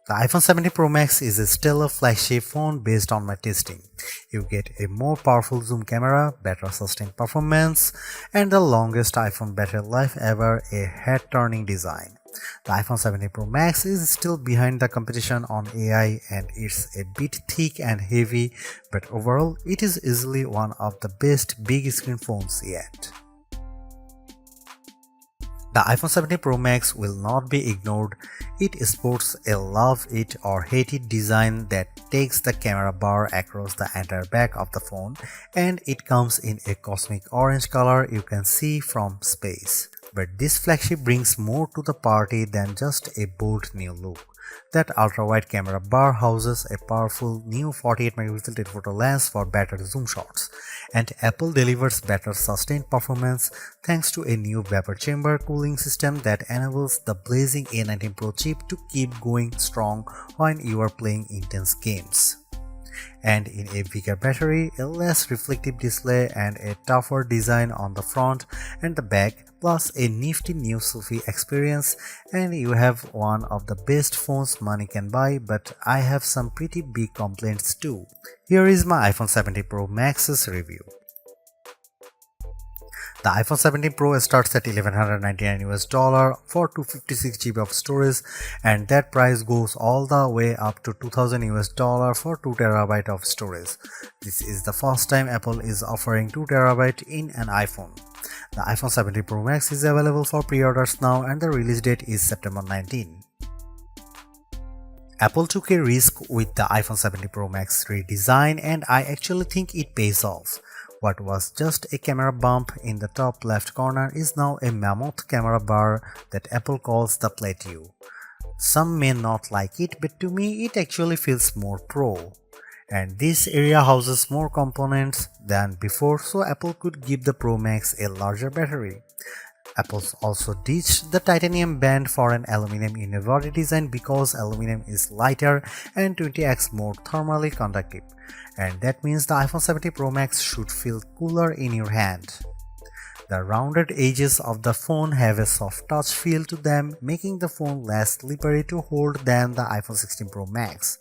The iPhone 17 Pro Max is a stellar flagship phone based on my testing. You get a more powerful zoom camera, better sustained performance, and the longest iPhone battery life ever, a head-turning design. The iPhone 17 Pro Max is still behind the competition on AI and it's a bit thick and heavy, but overall it is easily one of the best big screen phones yet. The iPhone 17 Pro Max will not be ignored. It sports a love it or hate it design that takes the camera bar across the entire back of the phone, and it comes in a cosmic orange color you can see from space. But this flagship brings more to the party than just a bold new look. That ultra-wide camera bar houses a powerful new 48MP telephoto lens for better zoom shots, and Apple delivers better sustained performance thanks to a new vapor chamber cooling system that enables the blazing A19 Pro chip to keep going strong when you are playing intense games. And in a bigger battery, a less reflective display and a tougher design on the front and the back, plus a nifty new selfie experience, and you have one of the best phones money can buy, but I have some pretty big complaints too. Here is my iPhone 17 Pro Max's review. The iPhone 17 Pro starts at $1,199 for 256GB of storage, and that price goes all the way up to $2,000 for 2TB of storage. This is the first time Apple is offering 2TB in an iPhone. The iPhone 17 Pro Max is available for pre-orders now and the release date is September 19. Apple took a risk with the iPhone 17 Pro Max redesign, and I actually think it pays off. What was just a camera bump in the top left corner is now a mammoth camera bar that Apple calls the plateau. Some may not like it, but to me it actually feels more pro. And this area houses more components than before, so Apple could give the Pro Max a larger battery. Apple also ditched the titanium band for an aluminum unibody design because aluminum is lighter and 20x more thermally conductive, and that means the iPhone 17 Pro Max should feel cooler in your hand. The rounded edges of the phone have a soft touch feel to them, making the phone less slippery to hold than the iPhone 16 Pro Max.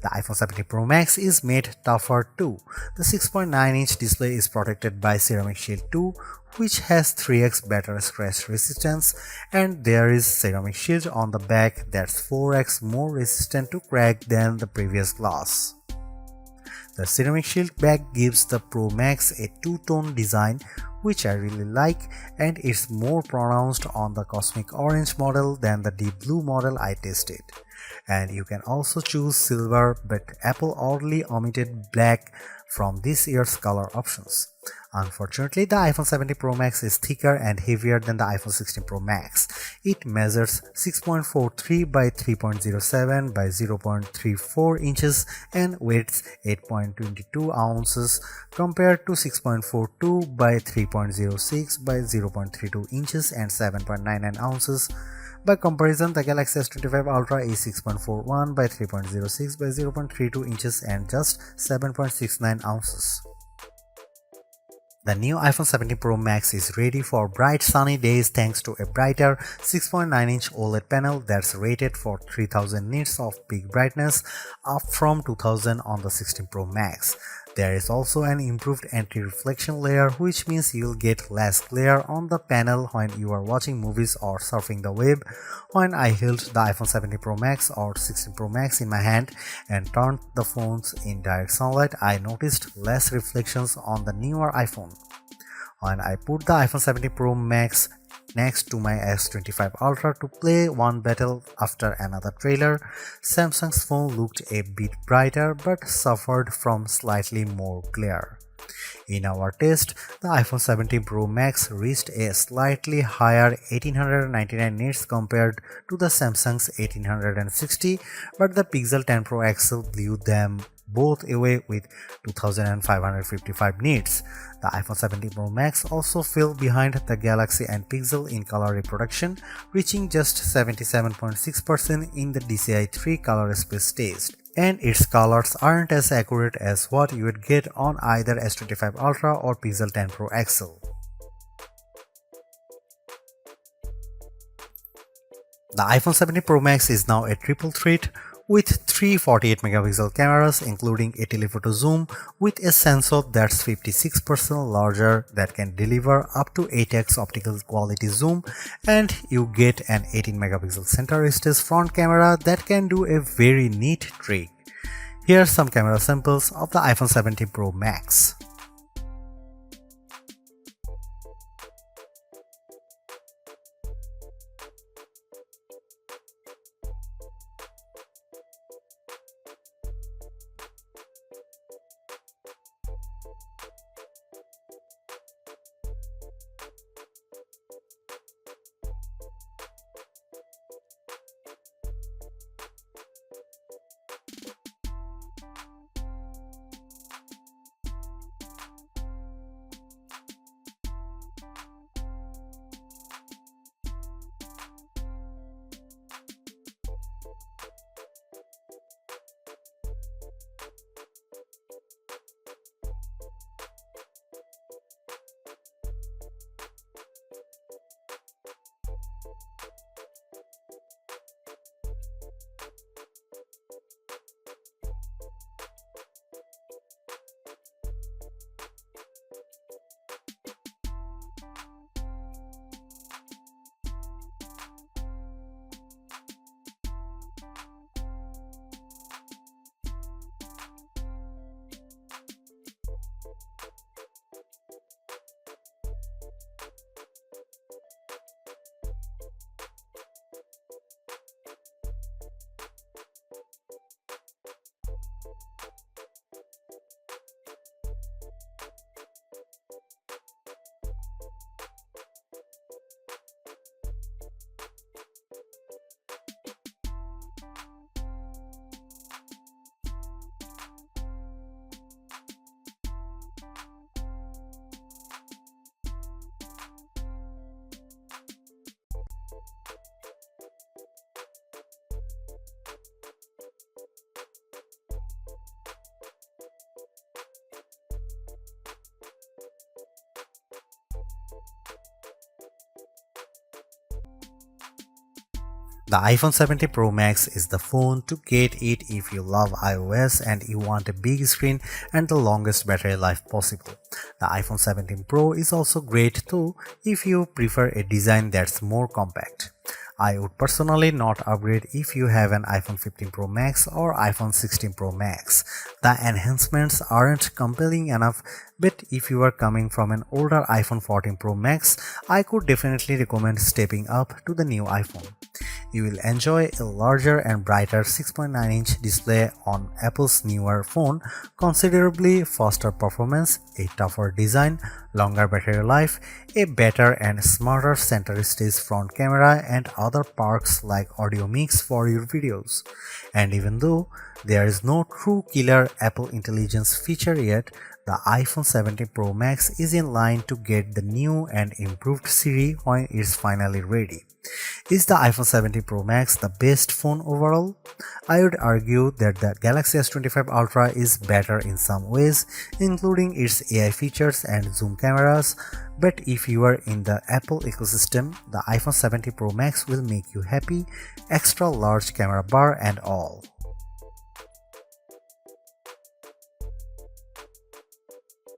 The iPhone 17 Pro Max is made tougher too. The 6.9-inch display is protected by Ceramic Shield 2, which has 3x better scratch resistance, and there is Ceramic Shield on the back that's 4x more resistant to crack than the previous glass. The Ceramic Shield back gives the Pro Max a two-tone design, which I really like, and it's more pronounced on the Cosmic Orange model than the Deep Blue model I tested. And you can also choose silver, but Apple oddly omitted black from this year's color options. Unfortunately, the iPhone 17 Pro Max is thicker and heavier than the iPhone 16 Pro Max. It measures 6.43 by 3.07 by 0.34 inches and weighs 8.22 ounces compared to 6.42 by 3.06 by 0.32 inches and 7.99 ounces. By comparison, the Galaxy S25 Ultra is 6.41 by 3.06 by 0.32 inches and just 7.69 ounces. The new iPhone 17 Pro Max is ready for bright sunny days thanks to a brighter 6.9-inch OLED panel that's rated for 3000 nits of peak brightness, up from 2000 on the 16 Pro Max. There is also an improved anti-reflection layer, which means you'll get less glare on the panel when you are watching movies or surfing the web. When I held the iPhone 17 Pro Max or 16 Pro Max in my hand and turned the phones in direct sunlight, I noticed less reflections on the newer iPhone. When I put the iPhone 17 Pro Max next to my S25 Ultra to play one battle after another trailer, Samsung's phone looked a bit brighter but suffered from slightly more glare. In our test, the iPhone 17 Pro Max reached a slightly higher 1899 nits compared to the Samsung's 1860, but the Pixel 10 Pro XL blew them both away with 2555 nits. The iPhone 17 Pro Max also fell behind the Galaxy and Pixel in color reproduction, reaching just 77.6% in the DCI-3 color space test. And its colors aren't as accurate as what you would get on either S25 Ultra or Pixel 10 Pro XL. The iPhone 17 Pro Max is now a triple threat with three 48 megapixel cameras including a telephoto zoom with a sensor that's 56% larger that can deliver up to 8x optical quality zoom, and you get an 18 megapixel center stage front camera that can do a very neat trick. Here are some camera samples of the iPhone 17 Pro Max. The iPhone 17 Pro Max is the phone to get it if you love iOS and you want a big screen and the longest battery life possible. The iPhone 17 Pro is also great too if you prefer a design that's more compact. I would personally not upgrade if you have an iPhone 15 Pro Max or iPhone 16 Pro Max. The enhancements aren't compelling enough, but if you are coming from an older iPhone 14 Pro Max, I could definitely recommend stepping up to the new iPhone. You will enjoy a larger and brighter 6.9-inch display on Apple's newer phone, considerably faster performance, a tougher design, longer battery life, a better and smarter center stage front camera, and other perks like audio mix for your videos. And even though there is no true killer Apple Intelligence feature yet, the iPhone 17 Pro Max is in line to get the new and improved Siri when it's finally ready. Is the iPhone 17 Pro Max the best phone overall? I would argue that the Galaxy S25 Ultra is better in some ways, including its AI features and zoom cameras, but if you are in the Apple ecosystem, the iPhone 17 Pro Max will make you happy, extra large camera bar and all.